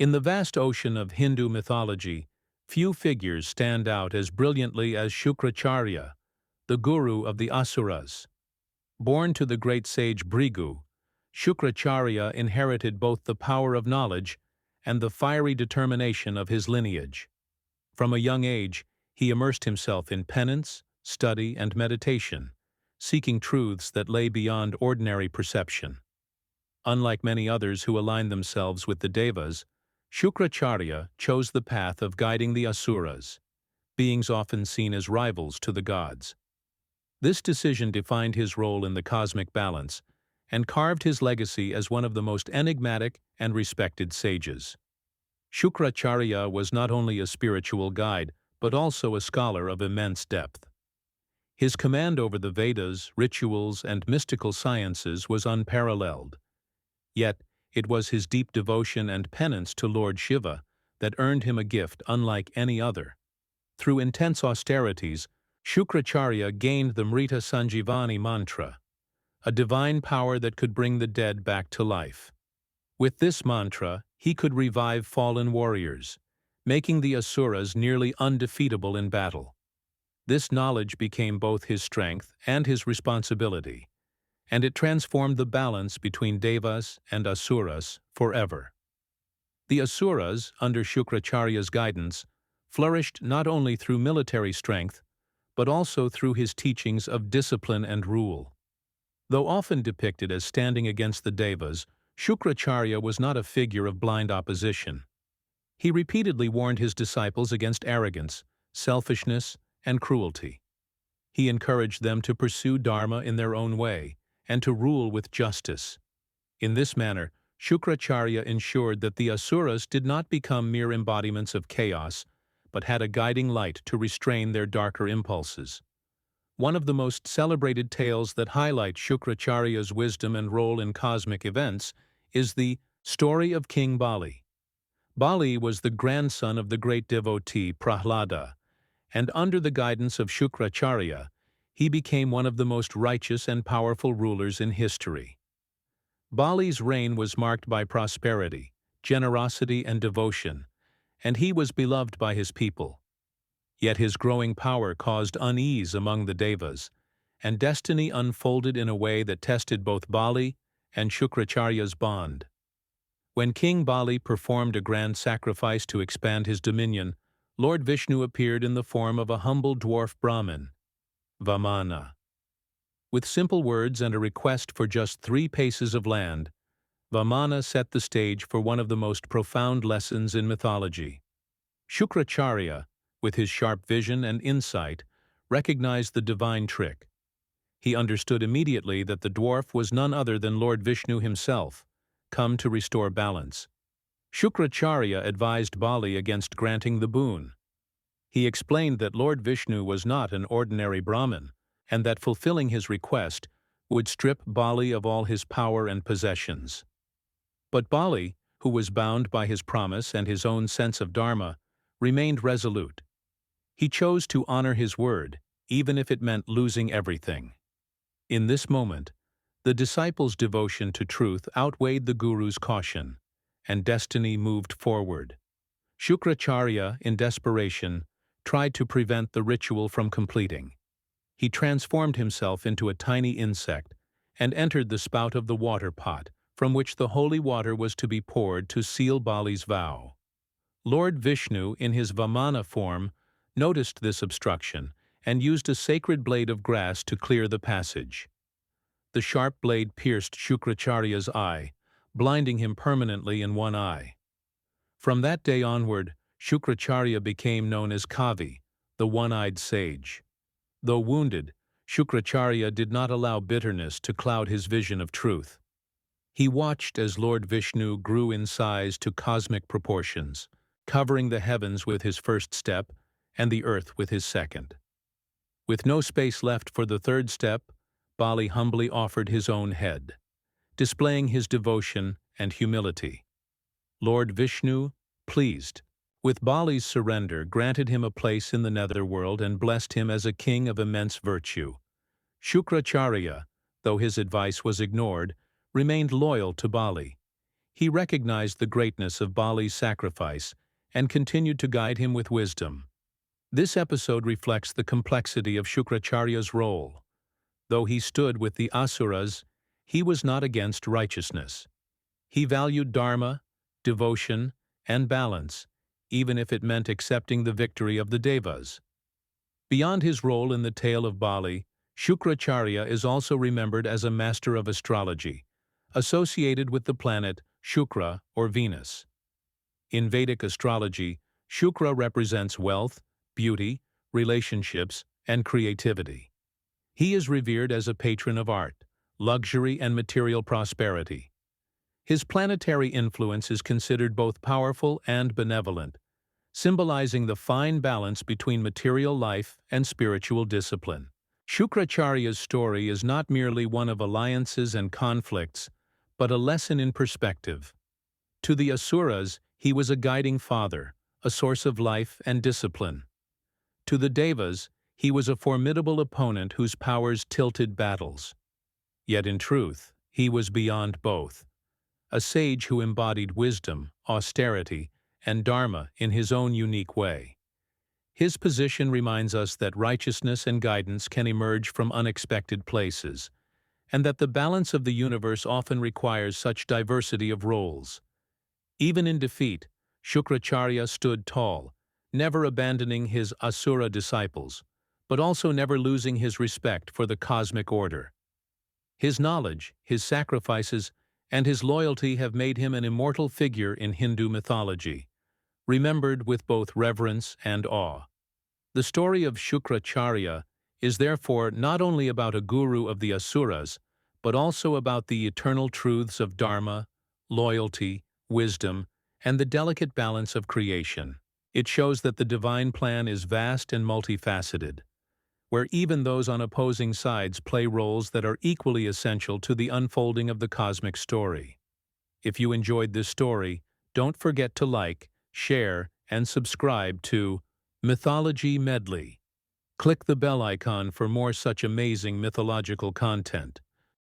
In the vast ocean of Hindu mythology, few figures stand out as brilliantly as Shukracharya, the guru of the Asuras. Born to the great sage Bhrigu, Shukracharya inherited both the power of knowledge and the fiery determination of his lineage. From a young age, he immersed himself in penance, study, and meditation, seeking truths that lay beyond ordinary perception. Unlike many others who aligned themselves with the devas, Shukracharya chose the path of guiding the Asuras, beings often seen as rivals to the gods. This decision defined his role in the cosmic balance and carved his legacy as one of the most enigmatic and respected sages. Shukracharya was not only a spiritual guide, but also a scholar of immense depth. His command over the Vedas, rituals, and mystical sciences was unparalleled. Yet, it was his deep devotion and penance to Lord Shiva that earned him a gift unlike any other. Through intense austerities, Shukracharya gained the Mrita-Sanjivani Mantra, a divine power that could bring the dead back to life. With this mantra, he could revive fallen warriors, making the Asuras nearly undefeatable in battle. This knowledge became both his strength and his responsibility, and it transformed the balance between devas and asuras forever. The asuras, under Shukracharya's guidance, flourished not only through military strength, but also through his teachings of discipline and rule. Though often depicted as standing against the devas, Shukracharya was not a figure of blind opposition. He repeatedly warned his disciples against arrogance, selfishness, and cruelty. He encouraged them to pursue Dharma in their own way, and to rule with justice. In this manner, Shukracharya ensured that the Asuras did not become mere embodiments of chaos, but had a guiding light to restrain their darker impulses. One of the most celebrated tales that highlight Shukracharya's wisdom and role in cosmic events is the story of King Bali. Bali was the grandson of the great devotee Prahlada, and under the guidance of Shukracharya, he became one of the most righteous and powerful rulers in history. Bali's reign was marked by prosperity, generosity, and devotion, and he was beloved by his people. Yet his growing power caused unease among the devas, and destiny unfolded in a way that tested both Bali and Shukracharya's bond. When King Bali performed a grand sacrifice to expand his dominion, Lord Vishnu appeared in the form of a humble dwarf Brahmin, Vamana. With simple words and a request for just 3 paces of land, Vamana set the stage for one of the most profound lessons in mythology. Shukracharya, with his sharp vision and insight, recognized the divine trick. He understood immediately that the dwarf was none other than Lord Vishnu himself, come to restore balance. Shukracharya advised Bali against granting the boon. He explained that Lord Vishnu was not an ordinary Brahmin, and that fulfilling his request would strip Bali of all his power and possessions. But Bali, who was bound by his promise and his own sense of Dharma, remained resolute. He chose to honor his word, even if it meant losing everything. In this moment, the disciples' devotion to truth outweighed the guru's caution, and destiny moved forward. Shukracharya, in desperation, tried to prevent the ritual from completing. He transformed himself into a tiny insect and entered the spout of the water pot, from which the holy water was to be poured to seal Bali's vow. Lord Vishnu, in his Vamana form, noticed this obstruction and used a sacred blade of grass to clear the passage. The sharp blade pierced Shukracharya's eye, blinding him permanently in one eye. From that day onward, Shukracharya became known as Kavi, the one-eyed sage. Though wounded, Shukracharya did not allow bitterness to cloud his vision of truth. He watched as Lord Vishnu grew in size to cosmic proportions, covering the heavens with his first step and the earth with his second. With no space left for the third step, Bali humbly offered his own head, displaying his devotion and humility. Lord Vishnu, pleased with Bali's surrender, granted him a place in the netherworld and blessed him as a king of immense virtue. Shukracharya, though his advice was ignored, remained loyal to Bali. He recognized the greatness of Bali's sacrifice and continued to guide him with wisdom. This episode reflects the complexity of Shukracharya's role. Though he stood with the Asuras, he was not against righteousness. He valued Dharma, devotion, and balance, even if it meant accepting the victory of the Devas. Beyond his role in the tale of Bali, Shukracharya is also remembered as a master of astrology, associated with the planet Shukra or Venus. In Vedic astrology, Shukra represents wealth, beauty, relationships, and creativity. He is revered as a patron of art, luxury, and material prosperity. His planetary influence is considered both powerful and benevolent, symbolizing the fine balance between material life and spiritual discipline. Shukracharya's story is not merely one of alliances and conflicts, but a lesson in perspective. To the Asuras, he was a guiding father, a source of life and discipline. To the Devas, he was a formidable opponent whose powers tilted battles. Yet in truth, he was beyond both. A sage who embodied wisdom, austerity, and Dharma in his own unique way. His position reminds us that righteousness and guidance can emerge from unexpected places, and that the balance of the universe often requires such diversity of roles. Even in defeat, Shukracharya stood tall, never abandoning his Asura disciples, but also never losing his respect for the cosmic order. His knowledge, his sacrifices, and his loyalty have made him an immortal figure in Hindu mythology, remembered with both reverence and awe. The story of Shukracharya is therefore not only about a guru of the Asuras, but also about the eternal truths of Dharma, loyalty, wisdom, and the delicate balance of creation. It shows that the divine plan is vast and multifaceted, where even those on opposing sides play roles that are equally essential to the unfolding of the cosmic story. If you enjoyed this story, don't forget to like, share, and subscribe to Mythology Medley. Click the bell icon for more such amazing mythological content.